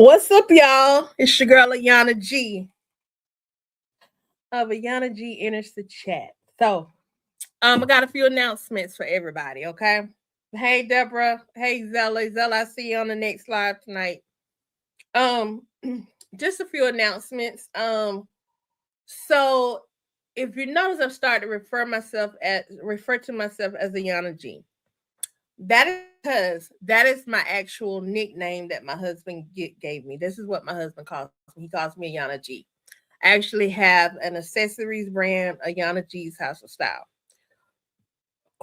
What's up, y'all? It's your girl Ayana G of Ayana G enters the chat. So, I got a few announcements for everybody. Okay. Hey, Deborah. Hey, Zella. Zella, I see you on the next live tonight. Um, just a few announcements. So if you notice, I've started to refer to myself as Ayana G. That is because that is my actual nickname that my husband gave me. This is what my husband calls me. He calls me Ayana G. I actually have an accessories brand, Ayana G's House of Style.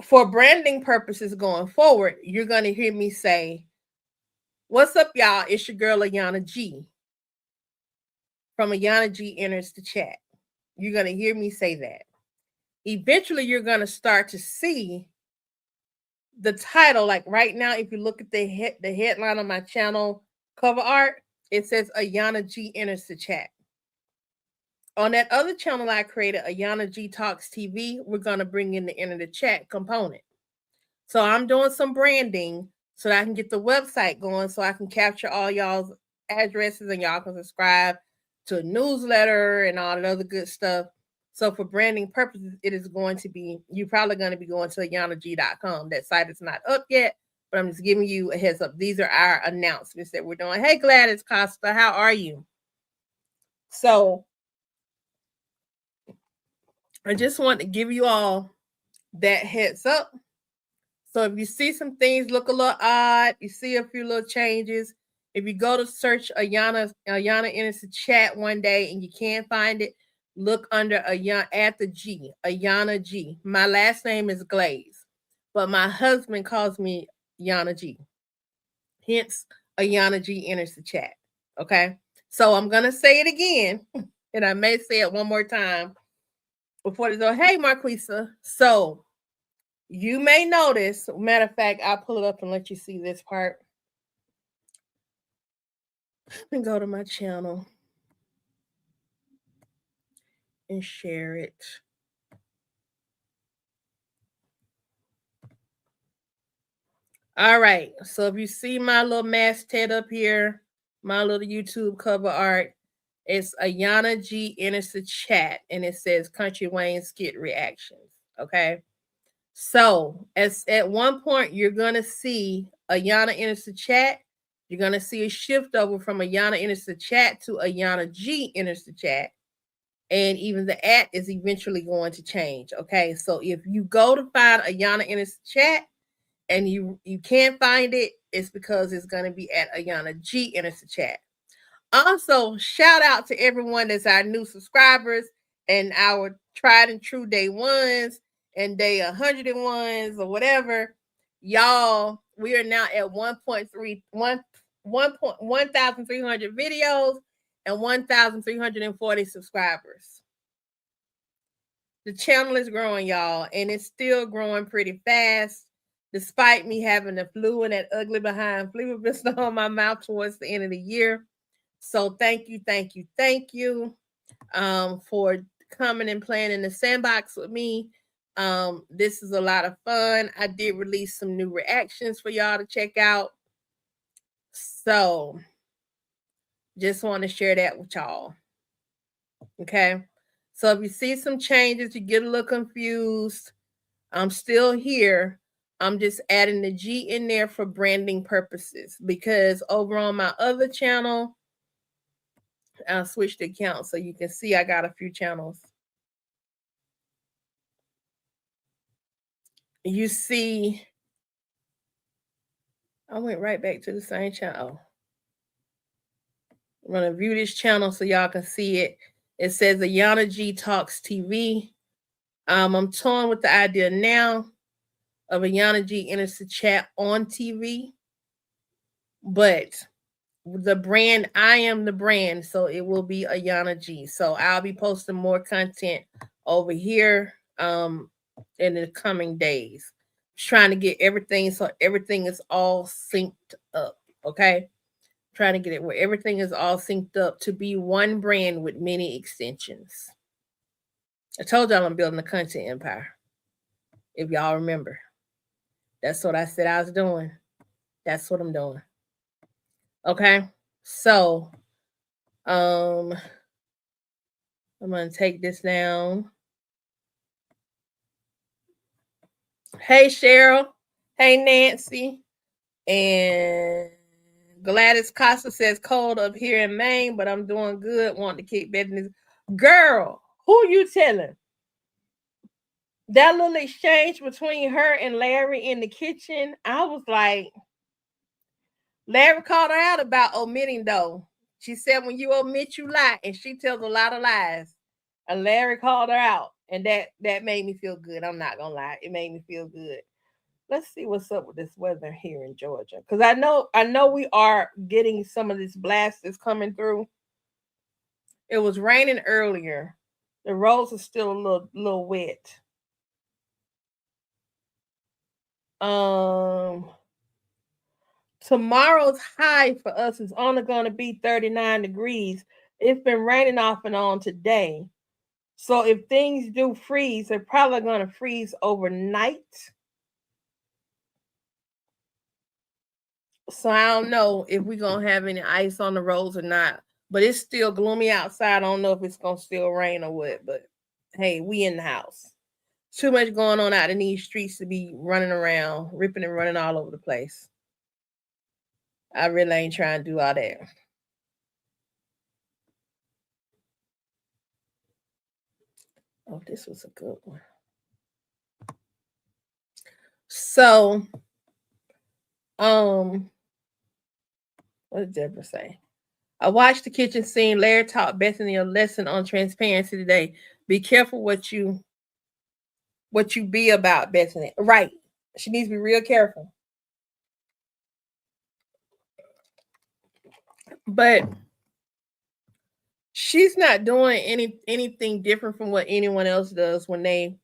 For branding purposes going forward, you're going to hear me say, "What's up, y'all? It's your girl, Ayana G from Ayana G Enters the Chat." You're going to hear me say that. Eventually, you're going to start to see the title. Like right now, if you look at the headline on my channel cover art, it says Ayana G Enters the Chat. On that other channel I created, Ayana G Talks TV, we're going to bring in the Enter the Chat component. So I'm doing some branding so that I can get the website going so I can capture all y'all's addresses and y'all can subscribe to a newsletter and all that other good stuff. So for branding purposes, it is going to be, you're probably going to be going to ayanag.com. That site is not up yet, but I'm just giving you a heads up. These are our announcements that we're doing. Hey, Gladys Costa, how are you? So I just want to give you all that heads up. So if you see some things look a little odd, you see a few little changes. If you go to search Ayana enters the chat one day and you can't find it, look under Ayana at the G, Ayana G. My last name is Glaze, but my husband calls me Ayana G. Hence, Ayana G enters the chat. Okay. So I'm gonna say it again, and I may say it one more time before they go, hey Marquisa. So you may notice, matter of fact, I'll pull it up and let you see this part. And go to my channel and share it. All right. So if you see my little masthead up here, my little YouTube cover art, it's Ayana G enters the chat and it says Country Wayne skit reactions. Okay. So at one point you're gonna see Ayana enters the chat. You're gonna see a shift over from Ayana enters the chat to Ayana G enters the chat. And even the at is eventually going to change. Okay. So if you go to find Ayana enters the chat and you can't find it, it's because it's gonna be at Ayana G enters the chat. Also, shout out to everyone that's our new subscribers and our tried and true day ones and day 101s or whatever. Y'all, we are now at 1,300 videos and 1,340 subscribers. The channel is growing, y'all, and it's still growing pretty fast, despite me having the flu and that ugly behind flu blister on my mouth towards the end of the year. So thank you for coming and playing in the sandbox with me. This is a lot of fun. I did release some new reactions for y'all to check out. So just want to share that with y'all. Okay. So if you see some changes, you get a little confused, I'm still here. I'm just adding the G in there for branding purposes because over on my other channel, I'll switch the account so you can see I got a few channels. You see, I went right back to the same channel. I'm going to view this channel so y'all can see it. It says Ayana G Talks TV. I'm toying with the idea now of Ayana G enters the chat on TV, but the brand, I am the brand, so it will be Ayana G. So I'll be posting more content over here in the coming days. Just trying to get everything so everything is all synced up. Okay. Trying to get it where everything is all synced up to be one brand with many extensions. I told y'all I'm building a content empire. If y'all remember. That's what I said I was doing. That's what I'm doing. Okay. So, I'm gonna take this down. Hey Cheryl. Hey Nancy. And Gladys Costa says cold up here in Maine, but I'm doing good. Want to keep betting. Girl, who you telling? That little exchange between her and Larry in the kitchen, I was like, Larry called her out about omitting though. She said when you omit, you lie, and she tells a lot of lies. And Larry called her out, and that made me feel good. I'm not gonna lie, it made me feel good. Let's see what's up with this weather here in Georgia, because I know we are getting some of this blast that's coming through. It was raining earlier. The roads are still a little wet. Um, Tomorrow's high for us is only going to be 39 degrees. It's been raining off and on today. So if things do freeze, they're probably going to freeze overnight. So I don't know if we're going to have any ice on the roads or not. But it's still gloomy outside. I don't know if it's going to still rain or what. But hey, we in the house. Too much going on out in these streets to be running around, ripping and running all over the place. I really ain't trying to do all that. Oh, this was a good one. So, what did Deborah say? I watched the kitchen scene. Larry taught Bethany a lesson on transparency today. Be careful what you be about, Bethany. Right. She needs to be real careful. But she's not doing anything different from what anyone else does when they,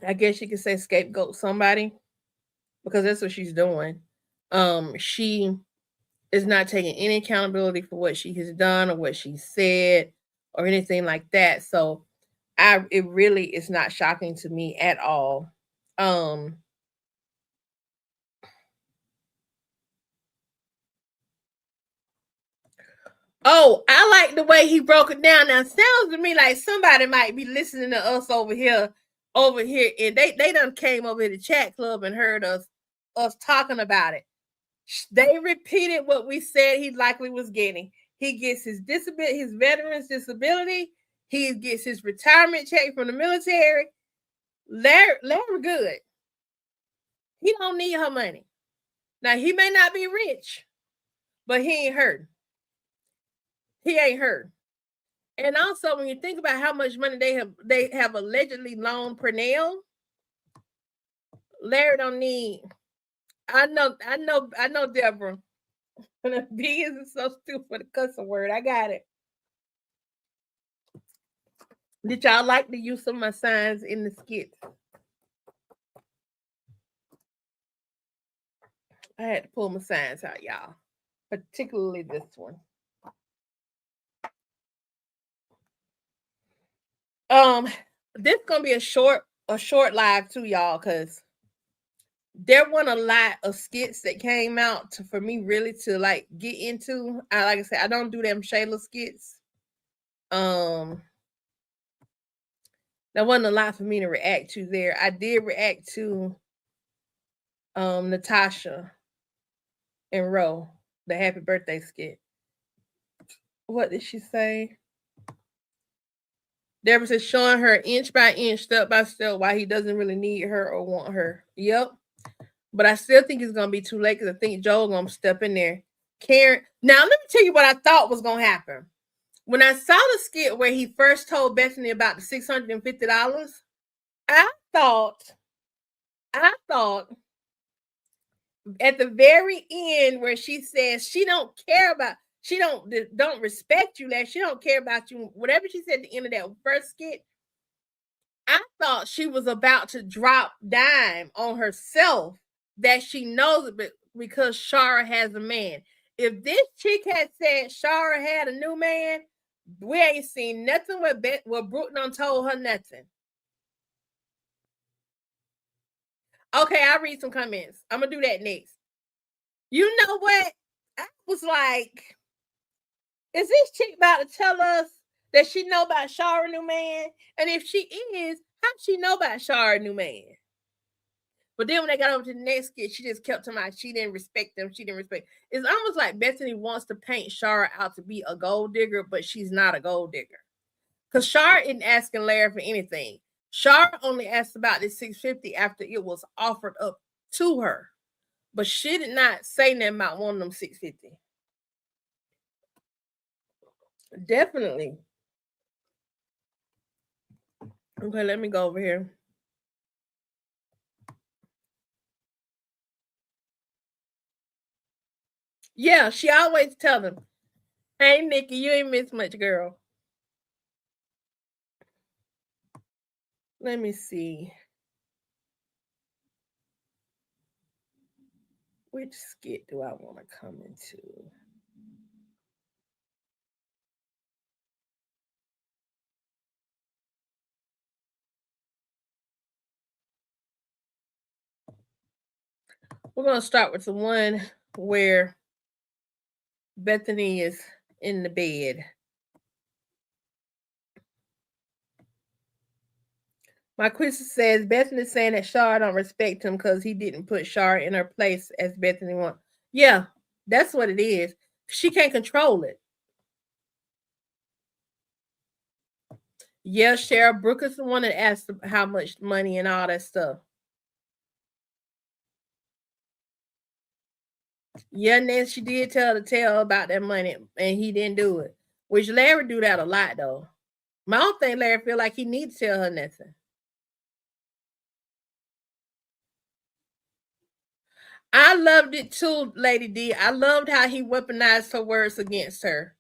I guess you could say, scapegoat somebody, because that's what she's doing. She is not taking any accountability for what she has done or what she said or anything like that. So it really is not shocking to me at all. Um Oh, I like the way he broke it down. Now sounds to me like somebody might be listening to us over here, and they done came over to the chat club and heard us talking about it. They repeated what we said he likely was getting. He gets his disability, his veteran's disability. He gets his retirement check from the military. Larry good. He don't need her money. Now he may not be rich, but he ain't hurt. He ain't hurt. And also, when you think about how much money they have allegedly loaned Pernell, Larry don't need. I know, Deborah. B is so stupid for the cussing word. I got it. Did y'all like the use of my signs in the skits? I had to pull my signs out, y'all. Particularly this one. This gonna be a short live too, y'all, because there weren't a lot of skits that came out for me really to like get into. Like I said, I don't do them Shayla skits. There wasn't a lot for me to react to there. I did react to Natasha and Ro, the happy birthday skit. What did she say? Deborah says showing her inch by inch, step by step, why he doesn't really need her or want her. Yep. But I still think it's gonna be too late because I think Joel's gonna step in there. Karen. Now let me tell you what I thought was gonna happen. When I saw the skit where he first told Bethany about the $650, I thought I thought at the very end where she says she don't care about, she don't respect you, that she don't care about you, whatever she said at the end of that first skit, I thought she was about to drop dime on herself that she knows it because Shara has a man. If this chick had said Shara had a new man, we ain't seen nothing where Brooke done told her nothing. Okay, I'll read some comments. I'm gonna do that next. You know what? I was like, is this chick about to tell us that she know about Shara new man? And if she is, how she know about Shara new man? But then when they got over to the next skit, she just kept talking about she didn't respect them. She didn't respect. It's almost like Bethany wants to paint Shara out to be a gold digger, but she's not a gold digger. Because Shara isn't asking Larry for anything. Shara only asked about this 650 after it was offered up to her. But she did not say nothing about one of them 650. Definitely. Okay, let me go over here. Yeah, she always tell them, hey, Nikki, you ain't missed much, girl. Let me see. Which skit do I want to come into? We're going to start with the one where Bethany is in the bed. My quiz says Bethany saying that Shar don't respect him because he didn't put Shar in her place as Bethany wants. Yeah, that's what it is. She can't control it. Yeah, Cheryl Brooke is the one that asked how much money and all that stuff. Yeah, and then she did tell the tale about that money, and he didn't do it. Which Larry do that a lot though. I don't think Larry feel like he needs to tell her nothing. I loved it too, Lady D. I loved how he weaponized her words against her.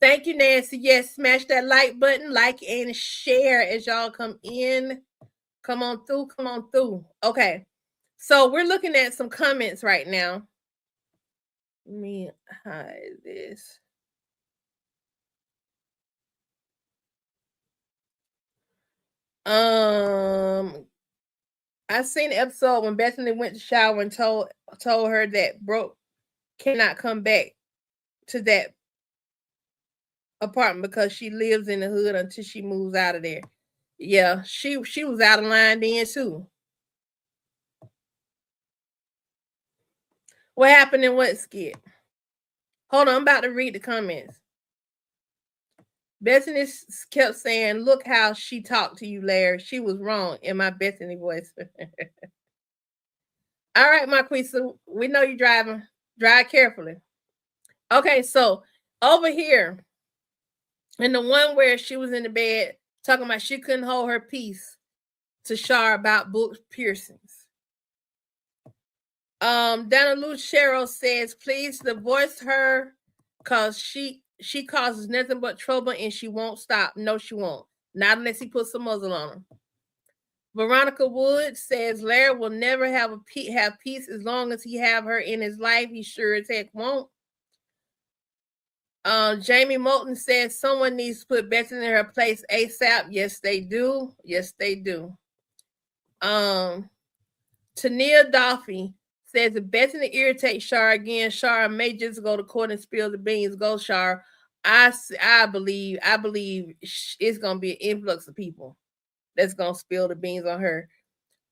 Thank you, Nancy. Yes, smash that like button, like and share as y'all come in. Come on through, come on through. Okay. So we're looking at some comments right now. Let me hide this. I seen the episode when Bethany went to shower and told her that Brooke cannot come back to that apartment because she lives in the hood until she moves out of there. Yeah, she was out of line then too. What happened in what skit? Hold on, I'm about to read the comments. Bethany kept saying, "Look how she talked to you, Larry. She was wrong," in my Bethany voice. All right, Marquisa, we know you're driving. Drive carefully. Okay, so over here, in the one where she was in the bed talking about she couldn't hold her peace to Shar about book piercings. Donna Lucero says, please divorce her because she causes nothing but trouble and she won't stop. No, she won't. Not unless he puts some muzzle on her. Veronica Wood says Larry will never have peace as long as he have her in his life. He sure as heck won't. Jamie Moulton says someone needs to put Bethany in her place ASAP. Yes, they do. Yes, they do. Tania Doffy says if Bethany irritates Shar again, Shar may just go to court and spill the beans. Go, Shar. I believe it's gonna be an influx of people that's gonna spill the beans on her.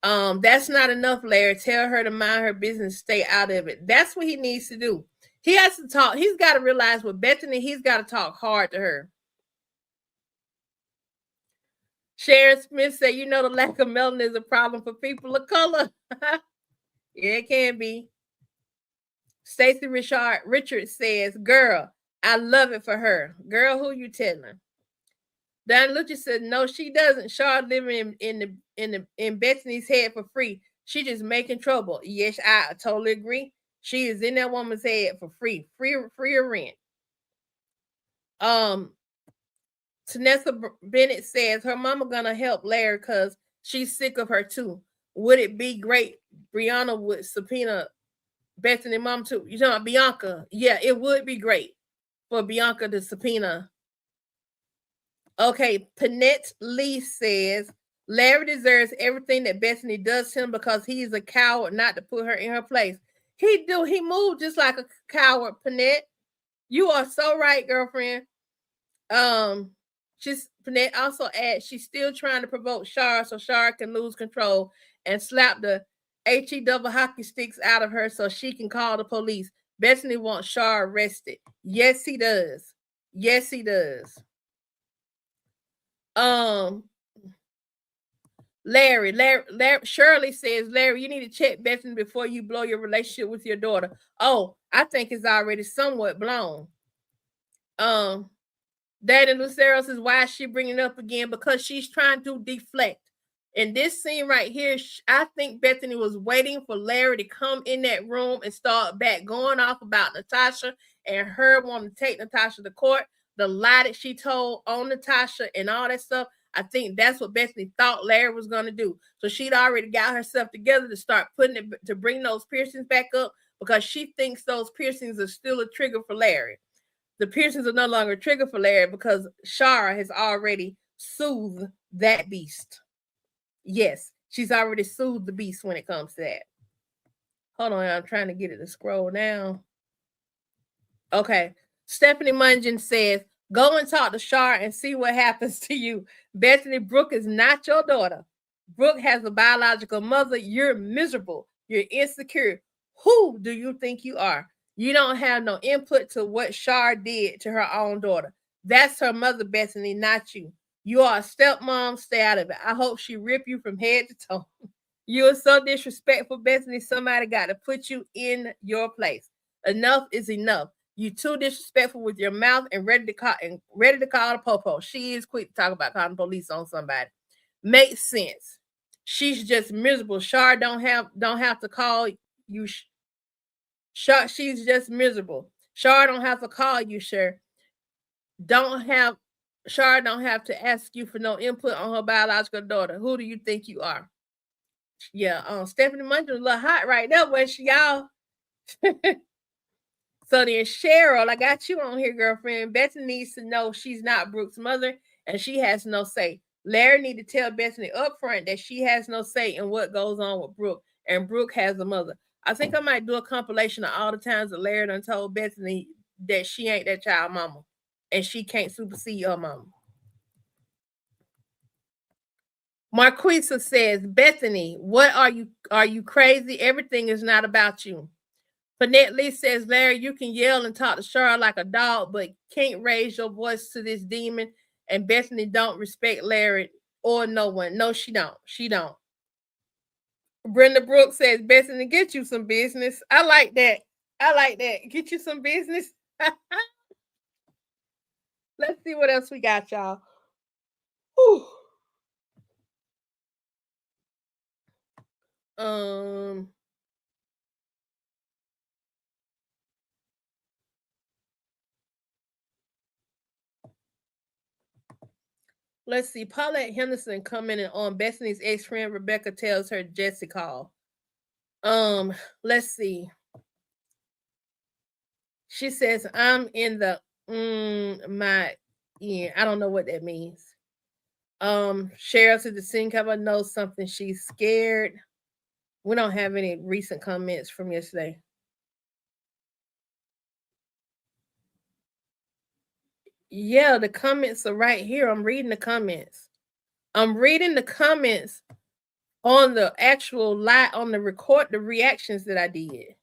That's not enough, Larry. Tell her to mind her business, stay out of it. That's what he needs to do. He has to talk. He's got to realize with Bethany, he's got to talk hard to her. Sharon Smith said, you know, the lack of melanin is a problem for people of color. Yeah, it can be. Stacey Richards says, girl, I love it for her. Girl, who you telling? Don Lucci said, no, she doesn't. Shar living in Bethany's head for free. She just making trouble. Yes, I totally agree. She is in that woman's head for free. Free of rent. Tanessa Bennett says her mama gonna help Larry because she's sick of her too. Would it be great Brianna would subpoena Bethany mom too? You talking about Bianca? Yeah, it would be great for Bianca to subpoena. Okay, Panette Lee says Larry deserves everything that Bethany does to him because he is a coward not to put her in her place. He do. He moved just like a coward, Panette. You are so right, girlfriend. She's Panette also adds she's still trying to provoke Shar so Shar can lose control and slap the HE double hockey sticks out of her so she can call the police. Bethany wants Shar arrested. Yes, he does. Yes, he does. Larry, Shirley says, Larry, you need to check Bethany before you blow your relationship with your daughter. Oh, I think it's already somewhat blown. Danny Lucero says, why is she bringing it up again? Because she's trying to deflect. In this scene right here, I think Bethany was waiting for Larry to come in that room and start back going off about Natasha and her wanting to take Natasha to court. The lie that she told on Natasha and all that stuff. I think that's what Bethany thought Larry was going to do. So she'd already got herself together to start putting it, to bring those piercings back up because she thinks those piercings are still a trigger for Larry. The piercings are no longer a trigger for Larry because Shara has already soothed that beast. Yes, she's already soothed the beast when it comes to that. Hold on, I'm trying to get it to scroll down. Okay. Stephanie Mungin says, go and talk to Shar and see what happens to you. Bethany, Brooke is not your daughter. Brooke has a biological mother. You're miserable. You're insecure. Who do you think you are? You don't have no input to what Shar did to her own daughter. That's her mother, Bethany, not you. You are a stepmom. Stay out of it. I hope she rip you from head to toe. You are so disrespectful, Bethany. Somebody got to put you in your place. Enough is enough. You too disrespectful with your mouth and ready to call the popo. She is quick to talk about calling police on somebody. Makes sense. She's just miserable. Shar don't have to call you. Shar, she's just miserable. Shar don't have to call you, Shar. Shar don't have to ask you for no input on her biological daughter. Who do you think you are? Yeah, Stephanie Munger a little hot right now, wasn't she, y'all? So then Cheryl, I got you on here, girlfriend. Bethany needs to know she's not Brooke's mother and she has no say. Larry need to tell Bethany up front that she has no say in what goes on with Brooke, and Brooke has a mother. I think I might do a compilation of all the times that Larry done told Bethany that she ain't that child mama and she can't supersede her mama. Marquisa says, Bethany, what are you? Are you crazy? Everything is not about you. Panette Lee says, Larry, you can yell and talk to Charlotte like a dog, but can't raise your voice to this demon. And Bethany don't respect Larry or no one. No, she don't. She don't. Brenda Brooks says, Bethany, get you some business. I like that. I like that. Get you some business. Let's see what else we got, y'all. Whew. Let's see. Paulette Henderson commented on Bethany's ex-friend Rebecca tells her Jesse call. Let's see. She says, I'm in the I don't know what that means. Cheryl said the scene cover knows something. She's scared. We don't have any recent comments from yesterday. Yeah, the comments are right here. I'm reading the comments. I'm reading the comments on the actual live on the reactions that I did.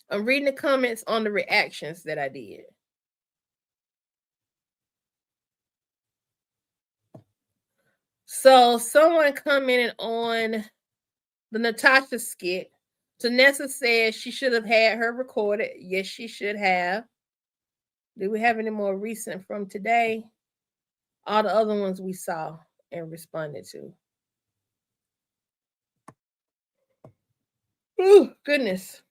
I'm reading the comments on the reactions that I did. So someone commented on the Natasha skit. Tanessa says she should have had her recorded. Yes, she should have. Do we have any more recent from today? All the other ones we saw and responded to. Ooh, goodness.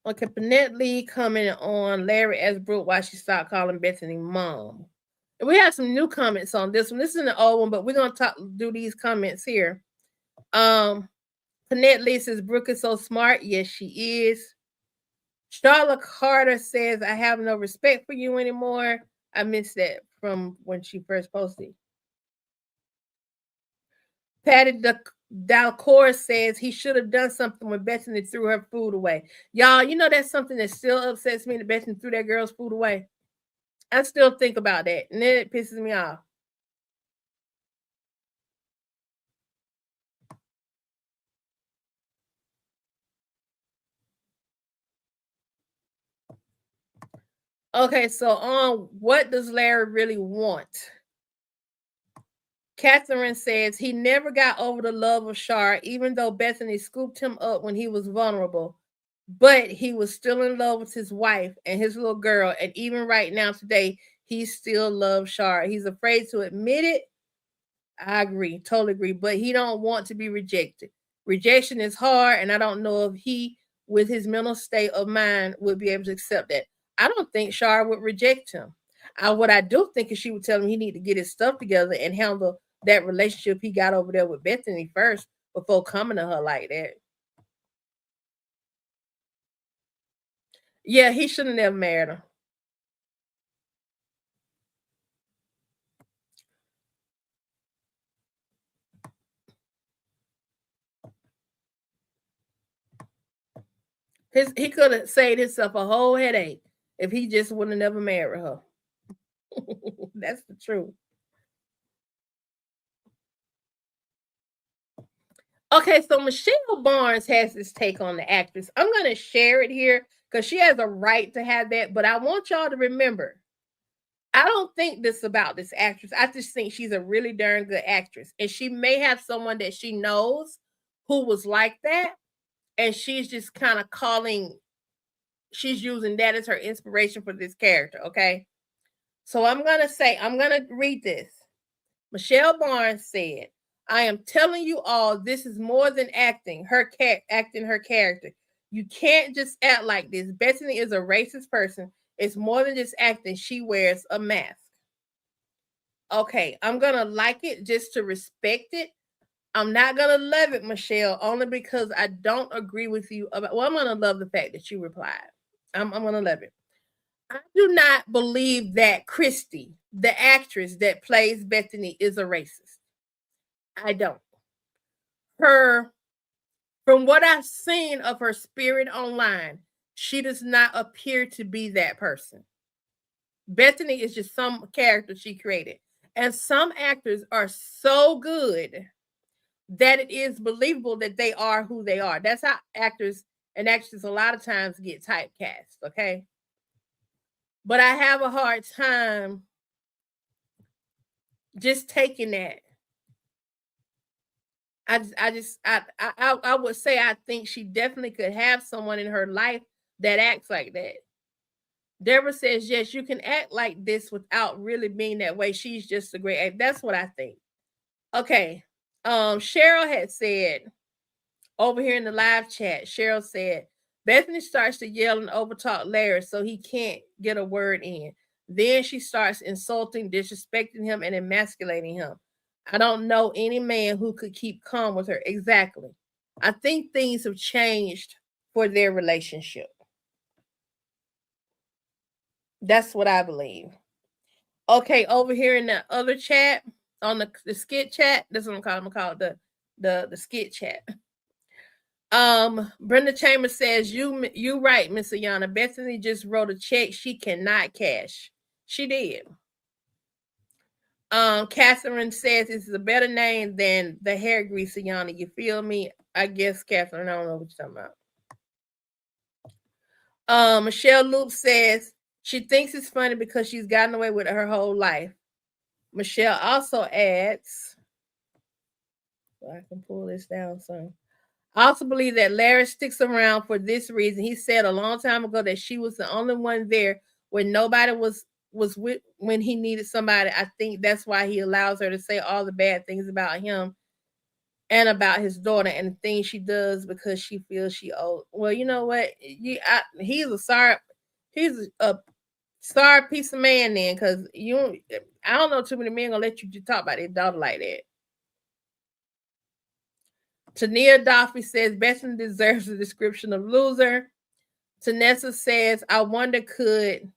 Okay, Panette Lee commented on Larry as Brooke why she stopped calling Bethany mom. And we have some new comments on this one. This is an old one, but we're gonna do these comments here. Panette Lee says Brooke is so smart. Yes, she is. Charlotte Carter says, I have no respect for you anymore. I missed that from when she first posted. Patty Dalcor says he should have done something when Bethany threw her food away. Y'all, you know that's something that still upsets me that Bethany threw that girl's food away. I still think about that, and then it pisses me off. Okay, so on what does Larry really want? Catherine says he never got over the love of Shar, even though Bethany scooped him up when he was vulnerable. But he was still in love with his wife and his little girl. And even right now, today, he still loves Shar. He's afraid to admit it. I agree, totally agree. But he don't want to be rejected. Rejection is hard, and I don't know if he, with his mental state of mind, would be able to accept that. I don't think Shar would reject him. What I do think is she would tell him he need to get his stuff together and handle that relationship he got over there with Bethany first before coming to her like that. Yeah, he should have never married her. He could have saved himself a whole headache if he just would have never married her. That's the truth. Okay, so Michelle Barnes has this take on the actress. I'm going to share it here because she has a right to have that. But I want y'all to remember, I don't think this about this actress. I just think she's a really darn good actress. And she may have someone that she knows who was like that. And she's just kind of she's using that as her inspiration for this character. Okay. So I'm going to read this. Michelle Barnes said, I am telling you all, this is more than acting acting her character. You can't just act like this. Bethany is a racist person. It's more than just acting. She wears a mask. Okay, I'm going to like it just to respect it. I'm not going to love it, Michelle, only because I don't agree with you about. Well, I'm going to love the fact that you replied. I'm going to love it. I do not believe that Christy, the actress that plays Bethany, is a racist. I don't. Her, from what I've seen of her spirit online, she does not appear to be that person. Bethany is just some character she created. And some actors are so good that it is believable that they are who they are. That's how actors and actresses a lot of times get typecast, okay? But I have a hard time just taking that. I would say I think she definitely could have someone in her life that acts like that. Deborah says, yes, you can act like this without really being that way. She's just a great act. That's what I think. Okay. Cheryl had said over here in the live chat, Cheryl said, Bethany starts to yell and overtalk Larry so he can't get a word in. Then she starts insulting, disrespecting him, and emasculating him. I don't know any man who could keep calm with her. Exactly. I think things have changed for their relationship. That's what I believe. Okay, over here in the other chat, on the skit chat, that's what I'm calling the skit chat. Brenda Chambers says, you right, Miss Ayana. Bethany just wrote a check she cannot cash. She did. Catherine says this is a better name than the hair grease, Ayana. You feel me? I guess, Catherine, I don't know what you're talking about. Michelle Loop says she thinks it's funny because she's gotten away with it her whole life. Michelle also adds, so I can pull this down some. I also believe that Larry sticks around for this reason. He said a long time ago that she was the only one there when nobody was with when he needed somebody. I think that's why he allows her to say all the bad things about him and about his daughter and the things she does because she feels she owes. Well, you know what? He's a sorry piece of man then, because I don't know too many men gonna let you just talk about their daughter like that. Tania Doffy says Bethany deserves the description of loser. Tanessa says, I wonder could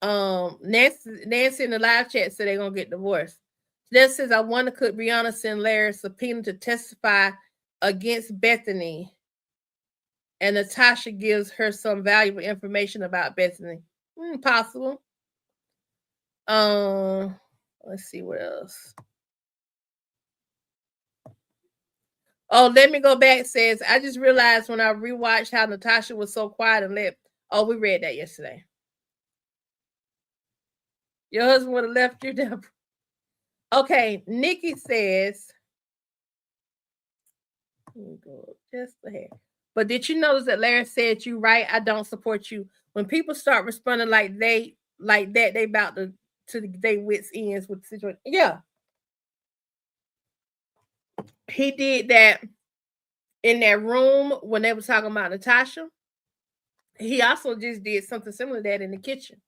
Nancy in the live chat said they're gonna get divorced. This says I wonder could Brianna send Larry a subpoena to testify against Bethany, and Natasha gives her some valuable information about Bethany. Possible. Let's see what else. Oh, let me go back. Says I just realized when I rewatched how Natasha was so quiet and left. Oh, we read that yesterday. Your husband would have left you, Deborah. Okay, Nikki says. Go just ahead. But did you notice that Larry said you right? I don't support you. When people start responding like that, they about to their wits ends with the situation. Yeah, he did that in that room when they were talking about Natasha. He also just did something similar to that in the kitchen.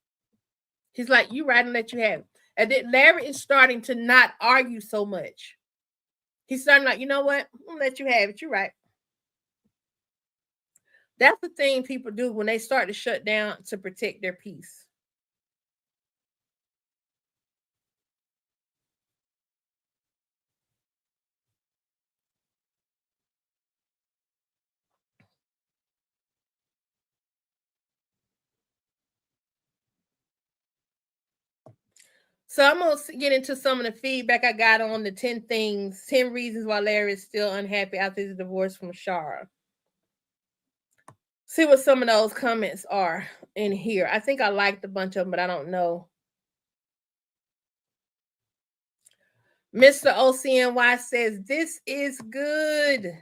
He's like, you right and let you have it. And then Larry is starting to not argue so much. He's starting like, you know what? I'm gonna let you have it. You're right. That's the thing people do when they start to shut down to protect their peace. So I'm going to get into some of the feedback I got on the 10 reasons why Larry is still unhappy after his divorce from Shara. See what some of those comments are in here. I think I liked a bunch of them, but I don't know. Mr. OCNY says, this is good.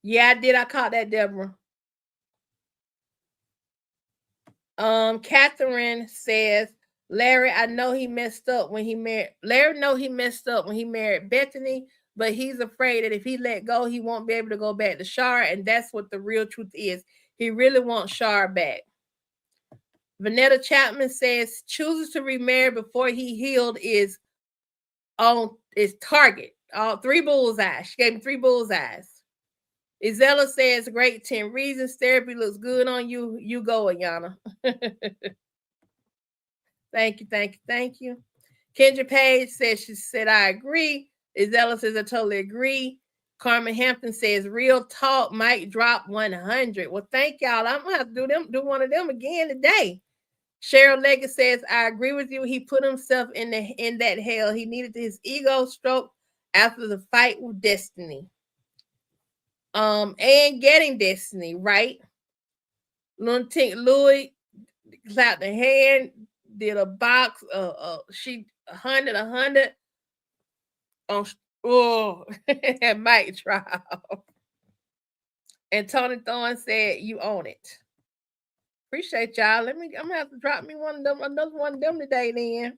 Yeah, I did. I caught that, Deborah. Catherine says, Larry, I know he messed up when he married. Larry know he messed up when he married Bethany, but he's afraid that if he let go, he won't be able to go back to Shar, and that's what the real truth is. He really wants Shar back. Vanetta Chapman says chooses to remarry before he healed is target. All 3 bullseyes. She gave me 3 bullseyes. Isella says great 10 reasons. Therapy looks good on you. You go, Ayana. Thank you. Kendra Page she said, I agree. Isella says, I totally agree. Carmen Hampton says, real talk might drop 100. Well, thank y'all. I'm going to have to do one of them again today. Cheryl Leggett says, I agree with you. He put himself in that hell. He needed his ego stroke after the fight with Destiny. And getting Destiny, right? Louis clapped the hand, did a box, she 100 on and mic drop. And Tony Thorne said, you own it. Appreciate y'all. I'm gonna have to drop me another one of them today then.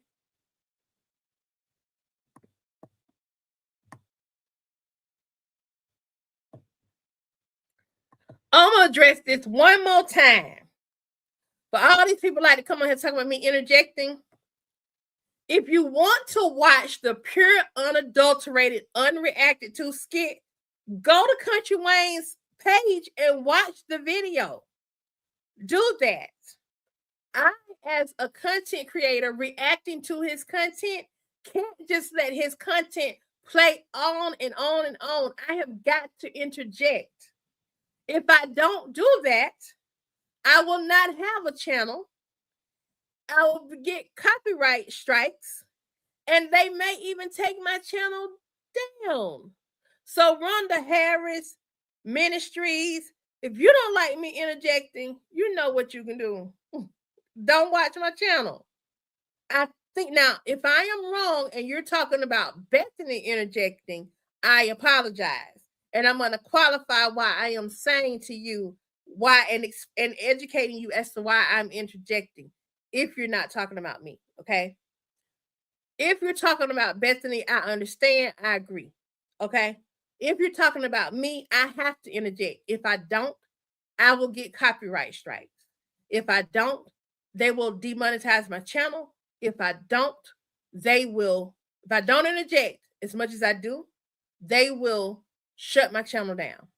I'm gonna address this one more time. For all these people like to come on here talking about me interjecting. If you want to watch the pure, unadulterated, unreacted to skit, go to Country Wayne's page and watch the video. Do that. I, as a content creator, reacting to his content, can't just let his content play on and on and on. I have got to interject. If I don't do that, I will not have a channel. I will get copyright strikes, and they may even take my channel down. So Rhonda Harris Ministries, if you don't like me interjecting, you know what you can do. Don't watch my channel. I think now, if I am wrong and you're talking about Bethany interjecting, I apologize. And I'm going to qualify why I am saying to you why and educating you as to why I'm interjecting if you're not talking about me, okay? If you're talking about Bethany, I understand, I agree, okay? If you're talking about me, I have to interject. If I don't, I will get copyright strikes. If I don't, they will demonetize my channel. If I don't, if I don't interject as much as I do, they will shut my channel down.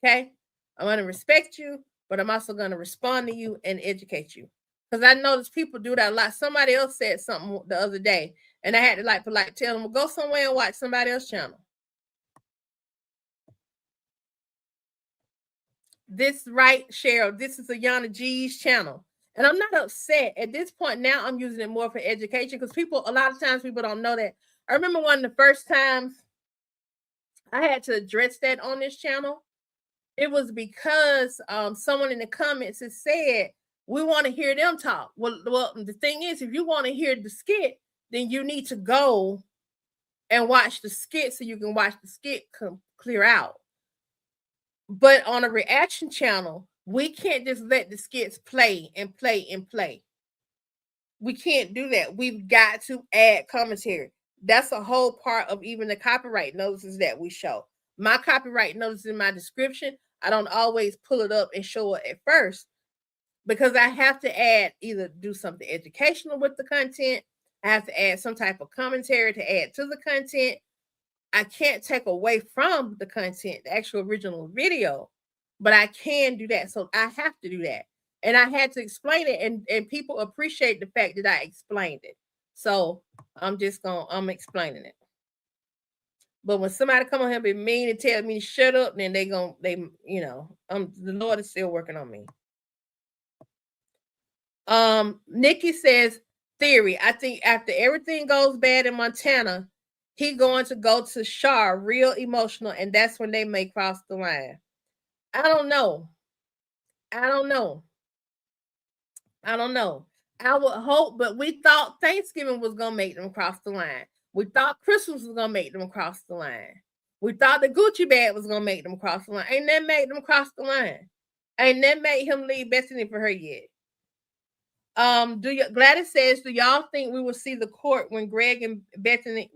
Okay? I'm going to respect you, but I'm also going to respond to you and educate you. Because I notice people do that a lot. Somebody else said something the other day, and I had to like polite tell them, well, go somewhere and watch somebody else's channel. This right, Cheryl. This is Ayana G's channel. And I'm not upset. At this point now, I'm using it more for education because people, a lot of times people don't know that. I remember one of the first times I had to address that on this channel. It was because someone in the comments has said, we want to hear them talk. Well, the thing is, if you want to hear the skit, then you need to go and watch the skit so you can watch the skit clear out. But on a reaction channel, we can't just let the skits play and play and play. We can't do that. We've got to add commentary. That's a whole part of even the copyright notices that we show. My copyright notice in my description, I don't always pull it up and show it at first because I have to add, either do something educational with the content, I have to add some type of commentary to add to the content. I can't take away from the content, the actual original video, but I can do that. So I have to do that. And I had to explain it, and people appreciate the fact that I explained it. So I'm explaining it. But when somebody come on here and be mean and tell me to shut up, then the Lord is still working on me. Nikki says, theory. I think after everything goes bad in Montana, he going to go to Shar real emotional, and that's when they may cross the line. I don't know. I would hope, but we thought Thanksgiving was gonna make them cross the line. We thought Christmas was gonna make them cross the line. We thought the Gucci bag was gonna make them cross the line. Ain't that made them cross the line? Ain't that made him leave Bethany for her yet? Gladys says, do y'all think we will see the court when Greg and Bethany?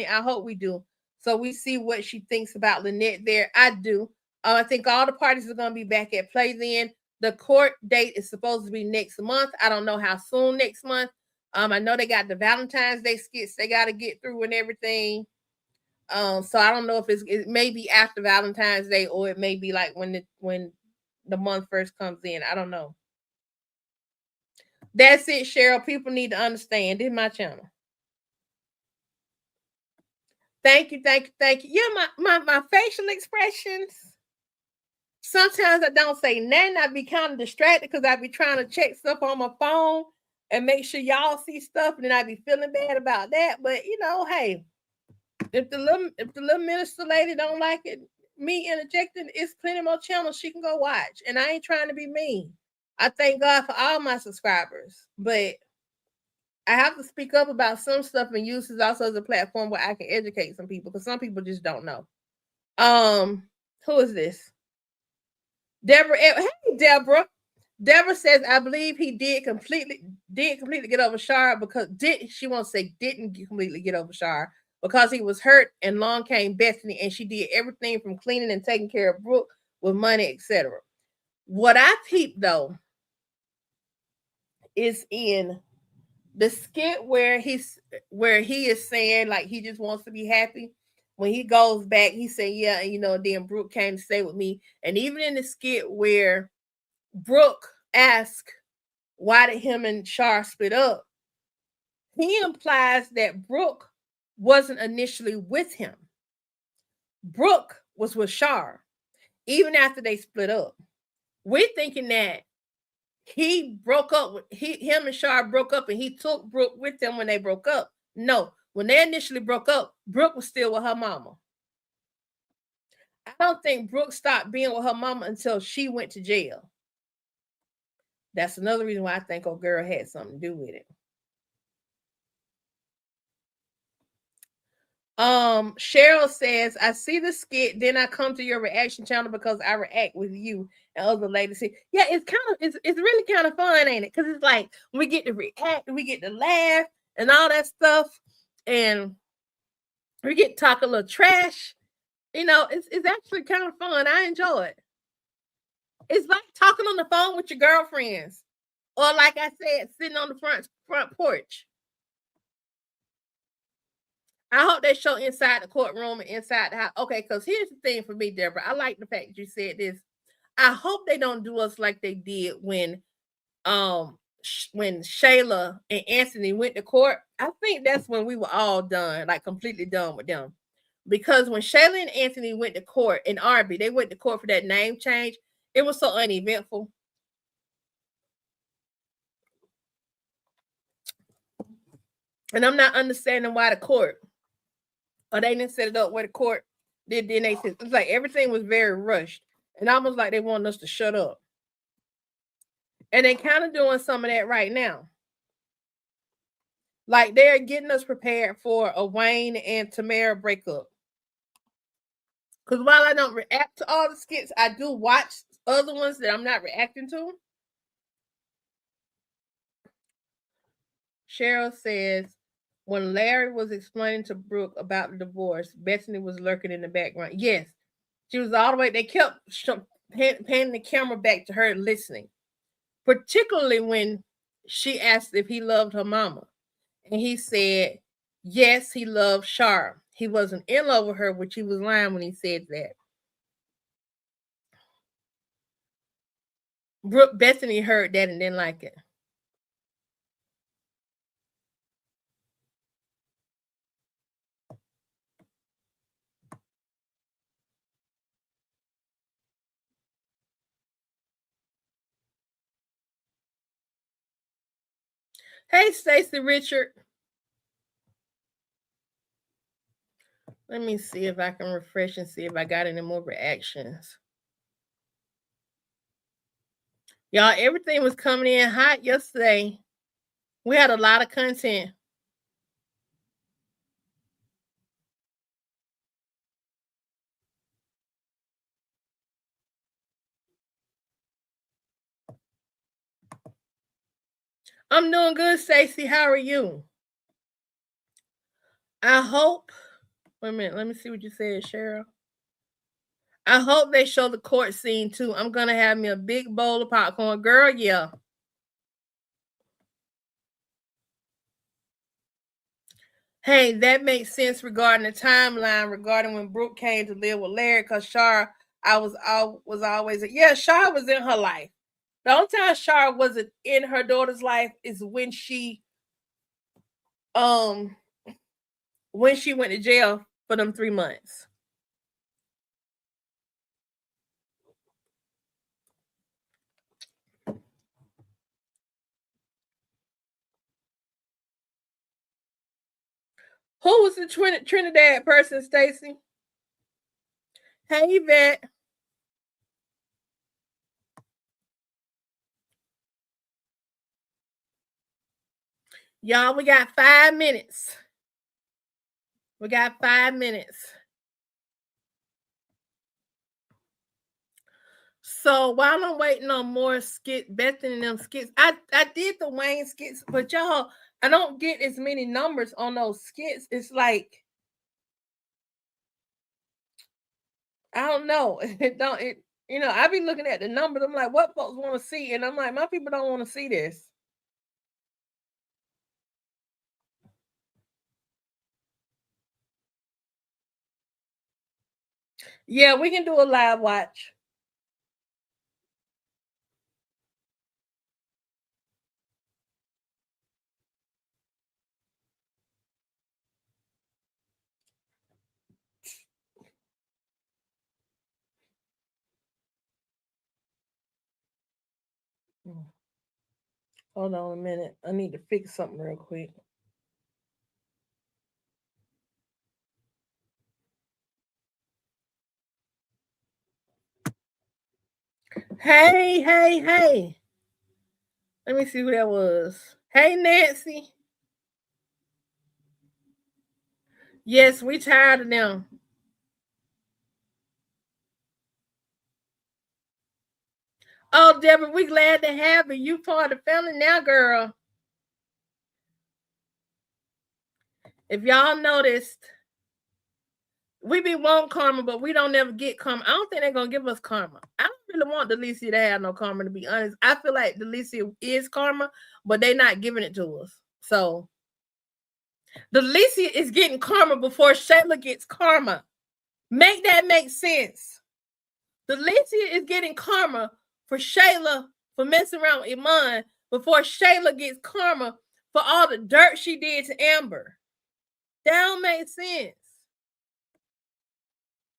I hope we do. So we see what she thinks about Lynette there. I do. I think all the parties are going to be back at play then. The court date is supposed to be next month. I don't know how soon next month. I know they got the Valentine's Day skits they got to get through and everything. So I don't know if it may be after Valentine's Day or it may be like when the month first comes in. I don't know. That's it, Cheryl. People need to understand. This is my channel. Thank you. Yeah, my facial expressions. Sometimes I don't say nothing. I be kind of distracted because I be trying to check stuff on my phone and make sure y'all see stuff, and then I be feeling bad about that. But hey, if the little minister lady don't like it, me interjecting, it's plenty more channels she can go watch. And I ain't trying to be mean. I thank God for all my subscribers, but I have to speak up about some stuff and use this also as a platform where I can educate some people because some people just don't know. Who is this? Deborah. Hey, Deborah. Deborah says, I believe he did completely get over Shar because didn't completely get over Shar because he was hurt, and along came Bethany and she did everything from cleaning and taking care of Brooke with money, etc. What I peeped though is in the skit where he is saying like he just wants to be happy. When he goes back, he said, yeah, and then Brooke came to stay with me. And even in the skit where Brooke asked why did him and Shar split up, he implies that Brooke wasn't initially with him. Brooke was with Shar even after they split up. We're thinking that he broke up with him and Shar broke up and he took Brooke with him when they broke up. No, when they initially broke up, Brooke was still with her mama. I don't think Brooke stopped being with her mama until she went to jail. That's another reason why I think old girl had something to do with it. Cheryl says, I see the skit, then I come to your reaction channel because I react with you and other ladies. Yeah, it's really kind of fun, ain't it? Because it's like we get to react, we get to laugh and all that stuff, and we get to talk a little trash. It's actually kind of fun. I enjoy it. It's like talking on the phone with your girlfriends, or like I said, sitting on the front porch. I hope they show inside the courtroom and inside the house. Okay, because here's the thing for me, Deborah. I like the fact you said this. I hope they don't do us like they did when Shayla and Anthony went to court. I think that's when we were all done, like completely done with them. Because when Shayla and Anthony went to court in Arby, they went to court for that name change. It was so uneventful. And I'm not understanding why the court, or they didn't set it up where the court did DNA. It's like everything was very rushed and almost like they wanted us to shut up. And they kind of doing some of that right now. Like they're getting us prepared for a Wayne and Tamara breakup. Because while I don't react to all the skits, I do watch other ones that I'm not reacting to. Cheryl says, when Larry was explaining to Brooke about the divorce, Bethany was lurking in the background. Yes, she was all the way. They kept panning the camera back to her listening, particularly when she asked if he loved her mama. And he said, yes, he loved Shar. He wasn't in love with her, which he was lying when he said that. Brooke Bethany heard that and didn't like it. Hey, Stacey Richard. Let me see if I can refresh and see if I got any more reactions. Y'all, everything was coming in hot yesterday. We had a lot of content. I'm doing good, Stacey. How are you? I hope. Wait a minute. Let me see what you said, Cheryl. I hope they show the court scene too. I'm gonna have me a big bowl of popcorn, girl. Yeah. Hey, that makes sense regarding the timeline regarding when Brooke came to live with Larry. Because Shar, was always Shar was in her life. The only time Shar wasn't in her daughter's life is when she went to jail for them 3 months. Who was the Trinidad person, Stacey? Hey, Yvette. Y'all, we got 5 minutes. We got 5 minutes. So while I'm waiting on more skits, Bethany and them skits, I did the Wayne skits, but y'all, I don't get as many numbers on those skits. It's like, I don't know. I be looking at the numbers. I'm like, what folks want to see? And I'm like, my people don't want to see this. Yeah, we can do a live watch. Hold on a minute. I need to fix something real quick. Hey. Let me see who that was. Hey, Nancy. Yes, we tired of them. Oh, Deborah, we glad to have you. You part of the family now, girl. If y'all noticed, we be want karma, but we don't ever get karma. I don't think they're gonna give us karma. I don't really want Delicia to have no karma, to be honest. I feel like Delicia is karma, but they're not giving it to us. So Delicia is getting karma before Shayla gets karma. Make that make sense. Delicia is getting karma for Shayla for messing around with Iman before Shayla gets karma for all the dirt she did to Amber. That don't make sense.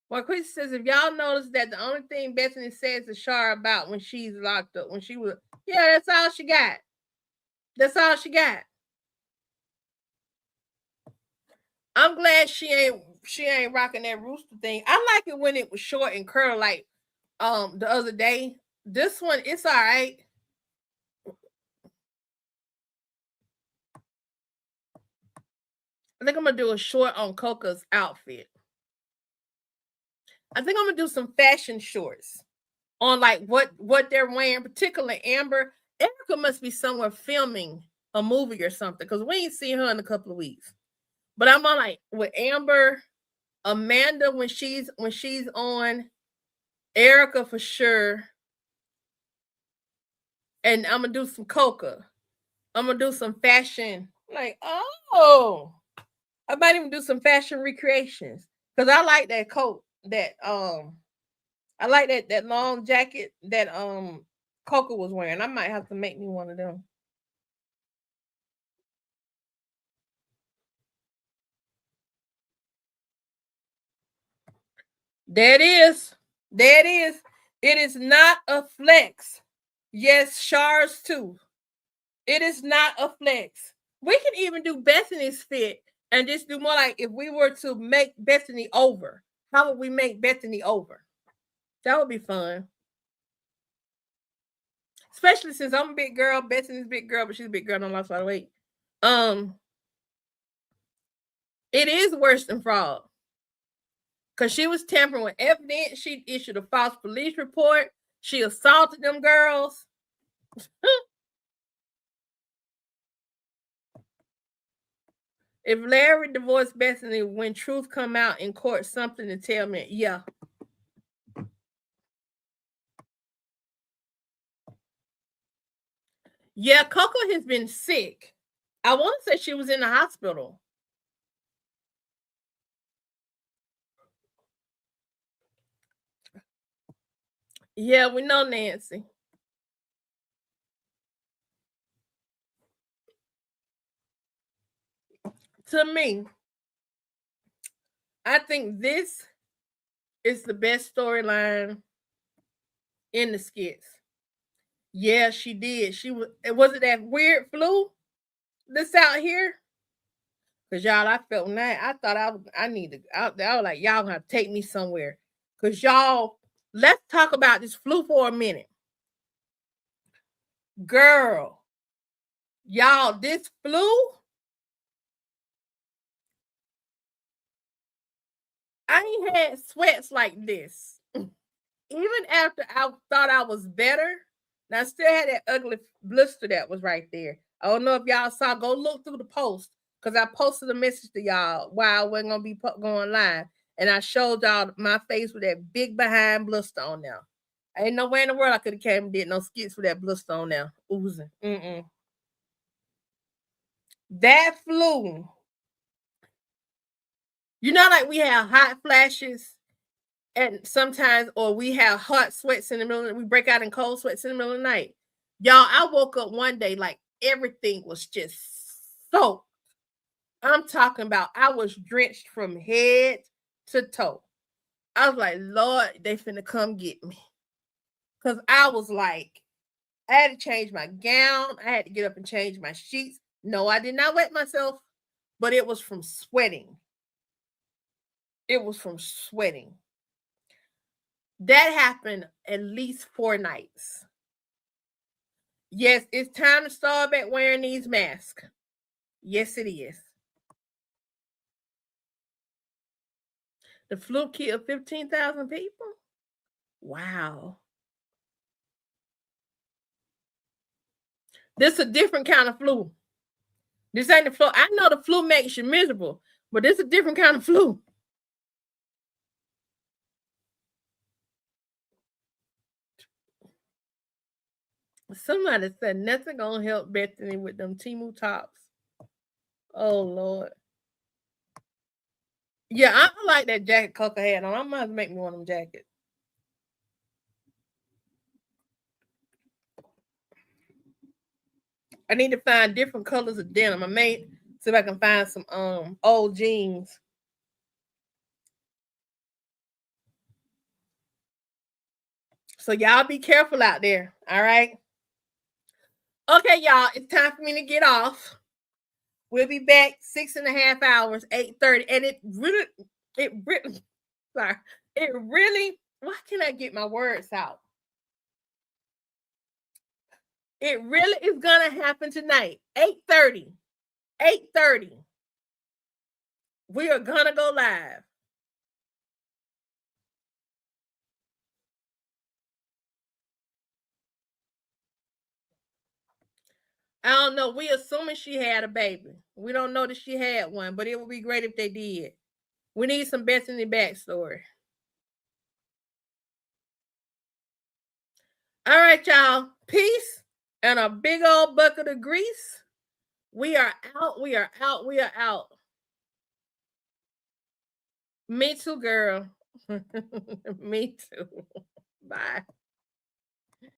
Well, Chris says, if y'all notice that the only thing Bethany says to Shar about when she's locked up, when she was, yeah, that's all she got. That's all she got. I'm glad she ain't rocking that rooster thing. I like it when it was short and curly, like the other day. This one, it's all right. I think I'm gonna do a short on Coco's outfit. I think I'm gonna do some fashion shorts on like what they're wearing, particularly Amber. Erica must be somewhere filming a movie or something because we ain't seen her in a couple of weeks. But I'm on like with Amber, Amanda when she's on, Erica for sure, and I'm gonna do some Coca. I'm gonna do some fashion. Like, oh, I might even do some fashion recreations because I like that coat. I like that long jacket that Coca was wearing. I might have to make me one of them. There it is. There it is. It is not a flex. Yes, Shar's too. It is not a flex. We can even do Bethany's fit and just do more like if we were to make Bethany over. How would we make Bethany over? That would be fun. Especially since I'm a big girl, Bethany's a big girl, but she's a big girl, don't lost a lot of weight. Um, it is worse than fraud. Because she was tampering with evidence. She issued a false police report. She assaulted them girls. If Larry divorced Bethany, when truth come out in court, something to tell me, yeah. Yeah, Coco has been sick. I want to say she was in the hospital. Yeah, we know Nancy. To me, I think this is the best storyline in the skits. Yeah, she did. She was. Was it that weird flu that's out here? Cause y'all, I felt that. I thought I need to. I was like, y'all gonna take me somewhere. Cause y'all, let's talk about this flu for a minute, girl. Y'all, this flu. I ain't had sweats like this. Even after I thought I was better, and I still had that ugly blister that was right there. I don't know if y'all saw. Go look through the post because I posted a message to y'all while I wasn't gonna be going live, and I showed y'all my face with that big behind blister on there. Ain't no way in the world I could have came and did no skits with that blister on there oozing. That flu. You know, like we have hot flashes and sometimes or we have hot sweats in the middle we break out in cold sweats in the middle of the night. Y'all, I woke up one day like everything was just soaked. I'm talking about I was drenched from head to toe. I was like, Lord, they finna come get me. Cause I was like, I had to change my gown. I had to get up and change my sheets. No, I did not wet myself, but it was from sweating. It was from sweating. That happened at least 4 nights. Yes, it's time to start back wearing these masks. Yes, it is. The flu killed 15,000 people? Wow. This is a different kind of flu. This ain't the flu. I know the flu makes you miserable, but this is a different kind of flu. Somebody said nothing gonna help Bethany with them Timu tops. Oh Lord. Yeah, I don't like that jacket Coco had on. I might have to make me one of them jackets. I need to find different colors of denim. I may see if I can find some old jeans. So y'all be careful out there. All right. Okay, y'all. It's time for me to get off. We'll be back 6.5 hours, 8:30. And it really, sorry. It really, why can't I get my words out? It really is gonna happen tonight. 8:30. 8:30. We are gonna go live. I don't know. We assuming she had a baby. We don't know that she had one, but it would be great if they did. We need some Bethany backstory. All right, y'all. Peace and a big old bucket of grease. We are out. We are out. We are out. Me too, girl. Me too. Bye.